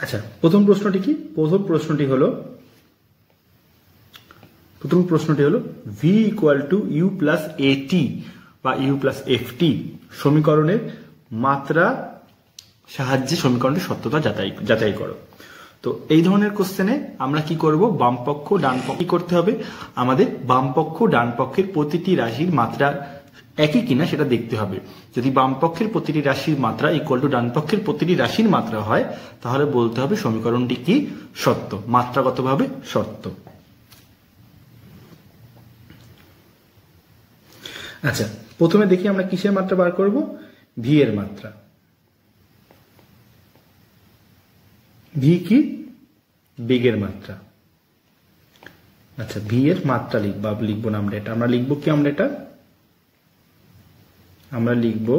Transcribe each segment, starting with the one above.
আচ্ছা, প্রথম প্রশ্নটি কি? প্রথম প্রশ্নটি হলো V equal to U plus A T বা ইউ প্লাস এফটি সমীকরণের মাত্রা সাহায্যে সমীকরণটির সত্যতা যাচাই করো। তো এই ধরনের কোশ্চেনে আমরা কি করব, বামপক্ষ ডানপক্ষ কি করতে হবে, আমাদের বামপক্ষ ডান পক্ষের প্রতিটি রাশির মাত্রা একই কিনা সেটা দেখতে হবে। যদি বামপক্ষের প্রতিটি রাশির মাত্রা ইকুয়াল টু ডান পক্ষের প্রতিটি রাশির মাত্রা হয় তাহলে বলতে হবে সমীকরণটি কি সত্য, মাত্রাগতভাবে সত্য। আচ্ছা, প্রথমে দেখি আমরা কিসের মাত্রা বার করব, ভি এর মাত্রা। ভি কি? বেগের মাত্রা। আচ্ছা, ভি এর মাত্রা লিখবো না আমরা এটা, আমরা লিখবো কি, আমরা লিখব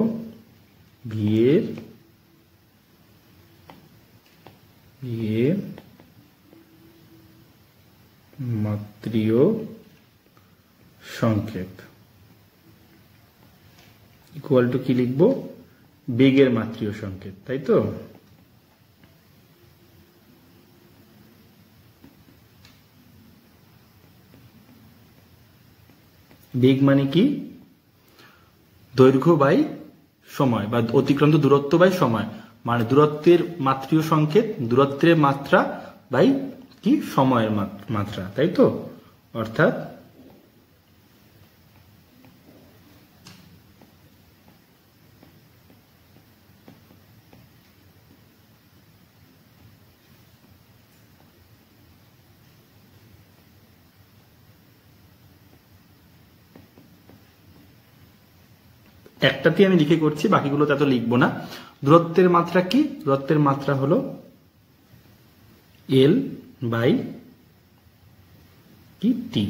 ভি এর মাত্রীয় সংকেত ইকুয়াল টু কি লিখবো, বেগের মাত্রীয় সংকেত, তাই তো? বেগ মানে কি? দৈর্ঘ্য বাই সময় বা অতিক্রান্ত দূরত্ব বাই সময়, মানে দূরত্বের মাত্রীয় সংকেত দূরত্বের মাত্রা বাই কি সময়ের মাত্রা, তাই তো? অর্থাৎ একটাতে আমি লিখে করছি, বাকিগুলো তো লিখবো না। দূরত্বের মাত্রা কি? দূরত্বের মাত্রা হলো এল বাই কি টি।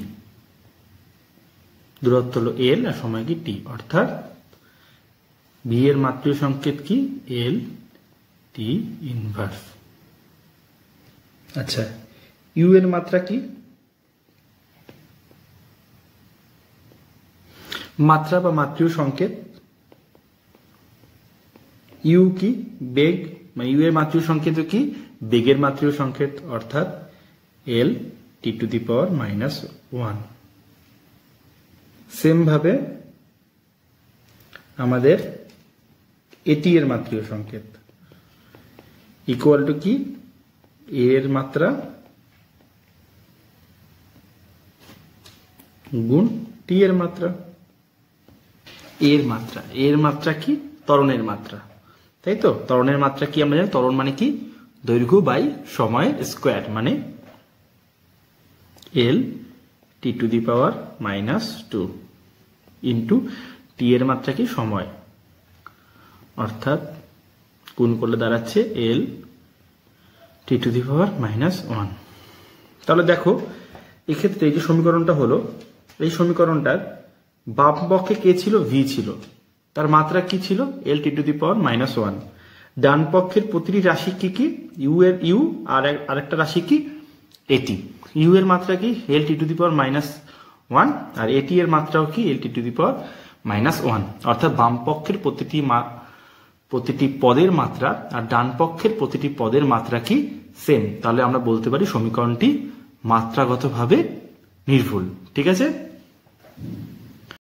দূরত্ব হলো এল আর সময় কি টি, অর্থাৎ ভি এর মাত্রীয় সংকেত কি এল টি ইনভার্স। আচ্ছা, ইউ এর মাত্রা কি? মাত্রা বা মাত্রীয় সংকেত ইউ কি বেগ, মানে ইউ এর মাত্রীয় সংকেত কি বেগের মাত্রীয় সংকেত, অর্থাৎ এল টি টু দি পাওয়ার -1। সেম ভাবে আমাদের এটি এর মাত্রীয় সংকেত ইকুয়াল টু কি এর মাত্রা গুণ টি এর মাত্রা। এর মাত্রা কি? ত্বরণের মাত্রা, তাই তো? ত্বরণের মাত্রা কি আমরা জানি, ত্বরণ মানে কি দৈর্ঘ্য বাই সময়ের স্কোয়ার, মানে এল টি to the power -2 into T এর মাত্রা কি সময়, অর্থাৎ গুণ করলে দাঁড়াচ্ছে এল টি টু দি পাওয়ার -1। তাহলে দেখো এক্ষেত্রে এই যে সমীকরণটা হলো, এই সমীকরণটার বাম পক্ষে কে ছিল? ভি ছিল, তার মাত্রা কি ছিল? এল টি টু দি পাওয়ার -1। ডান পক্ষের প্রতিটি রাশি কি কি? ইউ এর ইউ আর আরেকটা রাশি কি এটি। ইউ এর মাত্রা কি এল টি টু দি পাওয়ার -1 আর এটি এর মাত্রাও কি এল টি টু দি পাওয়ার -1, অর্থাৎ বাম পক্ষের প্রতিটি পদের মাত্রা আর ডান পক্ষের প্রতিটি পদের মাত্রা কি সেম। তাহলে আমরা বলতে পারি সমীকরণটি মাত্রাগতভাবে নির্ভুল। ঠিক আছে।